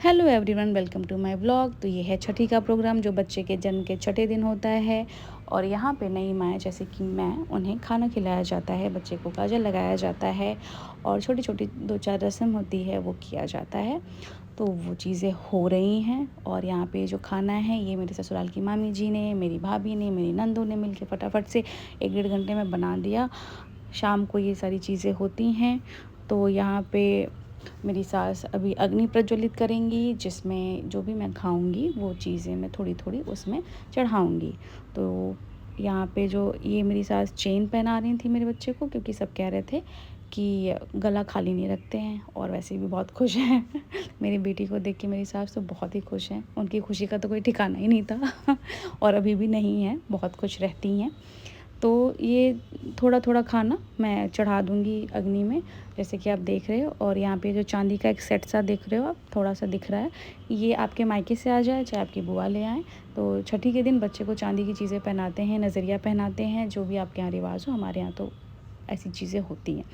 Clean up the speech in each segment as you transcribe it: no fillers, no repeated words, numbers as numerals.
Hello everyone, welcome to my blog. तो ये है छठी का प्रोग्राम जो बच्चे के जन्म के छठे दिन होता है। और यहाँ पे नई माएँ जैसे कि मैं, उन्हें खाना खिलाया जाता है, बच्चे को काजल लगाया जाता है और छोटी छोटी 2-4 रस्म होती है वो किया जाता है। तो वो चीज़ें हो रही हैं। और यहाँ पे जो खाना है ये मेरे ससुराल की मामी जी ने, मेरी भाभी ने, मेरी नंदों ने मिल के फटाफट से 1-1.5 घंटे में बना दिया। शाम को ये सारी चीज़ें होती हैं। तो यहाँ पे मेरी सास अभी अग्नि प्रज्वलित करेंगी, जिसमें जो भी मैं खाऊंगी वो चीज़ें मैं थोड़ी थोड़ी उसमें चढ़ाऊंगी। तो यहाँ पे जो ये मेरी सास चेन पहना रही थी मेरे बच्चे को, क्योंकि सब कह रहे थे कि गला खाली नहीं रखते हैं, और वैसे भी बहुत खुश हैं। मेरी बेटी को देख के मेरी सास तो बहुत ही खुश हैं। उनकी खुशी का तो कोई ठिकाना ही नहीं था। और अभी भी नहीं है, बहुत खुश रहती हैं। तो ये थोड़ा थोड़ा खाना मैं चढ़ा दूँगी अग्नि में, जैसे कि आप देख रहे हो। और यहाँ पे जो चांदी का एक सेट सा देख रहे हो आप, थोड़ा सा दिख रहा है, ये आपके मायके से आ जाए चाहे आपकी बुआ ले आएँ। तो छठी के दिन बच्चे को चांदी की चीज़ें पहनाते हैं, नज़रिया पहनाते हैं, जो भी आपके यहाँ रिवाज हो। हमारे यहाँ तो ऐसी चीज़ें होती हैं।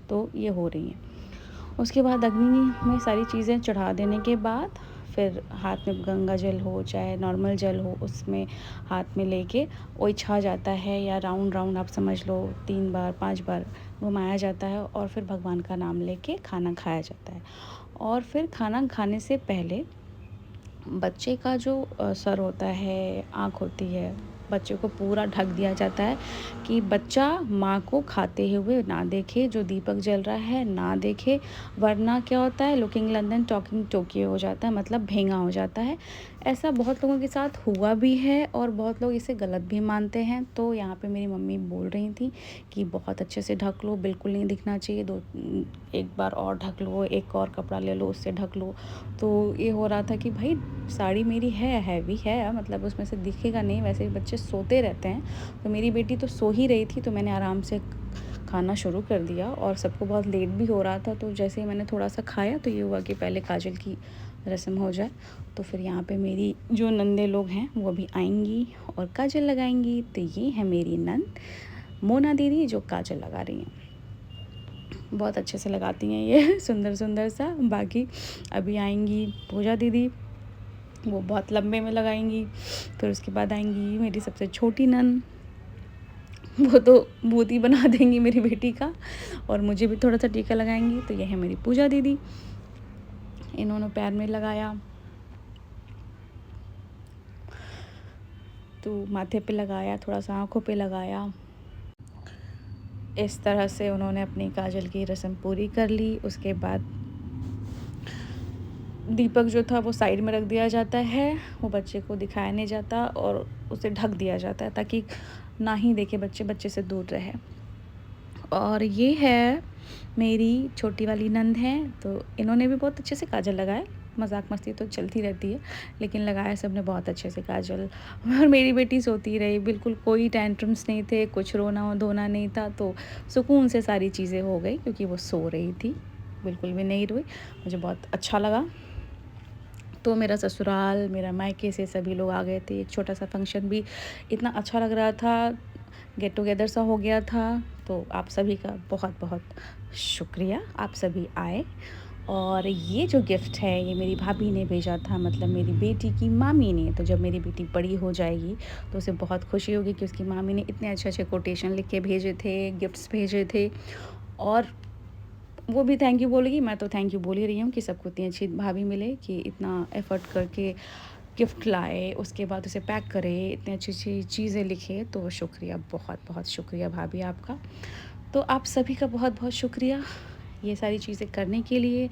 तो ये हो रही हैं। उसके बाद अग्नि में सारी चीज़ें चढ़ा देने के बाद फिर हाथ में गंगा जल हो चाहे नॉर्मल जल हो, उसमें हाथ में लेके ओछा जाता है, या राउंड राउंड आप समझ लो 3 बार 5 बार घुमाया जाता है। और फिर भगवान का नाम लेके खाना खाया जाता है। और फिर खाना खाने से पहले बच्चे का जो सर होता है, आँख होती है, बच्चे को पूरा ढक दिया जाता है कि बच्चा माँ को खाते हुए ना देखे, जो दीपक जल रहा है ना देखे। वरना क्या होता है, लुकिंग लंदन टॉकिंग टोक्यो हो जाता है, मतलब भेंगा हो जाता है। ऐसा बहुत लोगों के साथ हुआ भी है और बहुत लोग इसे गलत भी मानते हैं। तो यहाँ पे मेरी मम्मी बोल रही थी कि बहुत अच्छे से ढक लो, बिल्कुल नहीं दिखना चाहिए, एक बार और ढक लो, एक और कपड़ा ले लो उससे ढक लो। तो ये हो रहा था कि भाई साड़ी मेरी है हैवी है, मतलब उसमें से दिखेगा नहीं। वैसे भी बच्चे सोते रहते हैं, तो मेरी बेटी तो सो ही रही थी, तो मैंने आराम से खाना शुरू कर दिया। और सबको बहुत लेट भी हो रहा था, तो जैसे ही मैंने थोड़ा सा खाया तो ये हुआ कि पहले काजल की रस्म हो जाए। तो फिर यहाँ पे मेरी जो नंदे लोग हैं वो भी आएंगी और काजल लगाएंगी। तो ये है मेरी नंद मोना दीदी, जो काजल लगा रही हैं। बहुत अच्छे से लगाती हैं ये सुंदर सुंदर सा। बाकी अभी आएंगी पूजा दीदी, वो बहुत लंबे में लगाएंगी। फिर उसके बाद आएंगी मेरी सबसे छोटी नंद, वो तो भूत ही बना देंगी मेरी बेटी का। और मुझे भी थोड़ा सा टीका लगाएंगी। तो यह है मेरी पूजा दीदी, इन्होंने पैर में लगाया, तो माथे पे लगाया, थोड़ा सा आँखों पे लगाया। इस तरह से उन्होंने अपनी काजल की रस्म पूरी कर ली। उसके बाद दीपक जो था वो साइड में रख दिया जाता है, वो बच्चे को दिखाया नहीं जाता और उसे ढक दिया जाता है, ताकि ना ही देखे बच्चे, बच्चे से दूर रहे। और ये है मेरी छोटी वाली नंद है, तो इन्होंने भी बहुत अच्छे से काजल लगाया। मजाक मस्ती तो चलती रहती है, लेकिन लगाया सबने बहुत अच्छे से काजल। और मेरी बेटी सोती रही, बिल्कुल कोई टेंट्रम्स नहीं थे, कुछ रोना धोना नहीं था। तो सुकून से सारी चीज़ें हो गई, क्योंकि वो सो रही थी, बिल्कुल भी नहीं रोई। मुझे बहुत अच्छा लगा। तो मेरा ससुराल, मेरा मायके से सभी लोग आ गए थे। एक छोटा सा फंक्शन भी इतना अच्छा लग रहा था, गेट टुगेदर सा हो गया था। तो आप सभी का बहुत बहुत शुक्रिया, आप सभी आए। और ये जो गिफ्ट है ये मेरी भाभी ने भेजा था, मतलब मेरी बेटी की मामी ने। तो जब मेरी बेटी बड़ी हो जाएगी तो उसे बहुत खुशी होगी कि उसकी मामी ने इतने अच्छे अच्छे कोटेशन लिख के भेजे थे, गिफ्ट्स भेजे थे। और वो भी थैंक यू बोलेगी, मैं तो थैंक यू बोल ही रही हूँ कि सबको इतनी अच्छी भाभी मिले कि इतना एफ़र्ट करके गिफ्ट लाए, उसके बाद उसे पैक करे, इतनी अच्छी अच्छी चीज़ें लिखे। तो शुक्रिया, बहुत बहुत शुक्रिया भाभी आपका। तो आप सभी का बहुत बहुत शुक्रिया ये सारी चीज़ें करने के लिए।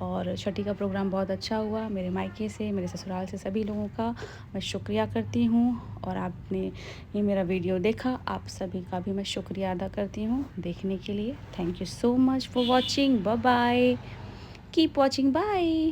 और छठी का प्रोग्राम बहुत अच्छा हुआ। मेरे मायके से, मेरे ससुराल से सभी लोगों का मैं शुक्रिया करती हूँ। और आपने ये मेरा वीडियो देखा, आप सभी का भी मैं शुक्रिया अदा करती हूँ देखने के लिए। Thank you so much for watching. Bye bye, keep watching, bye.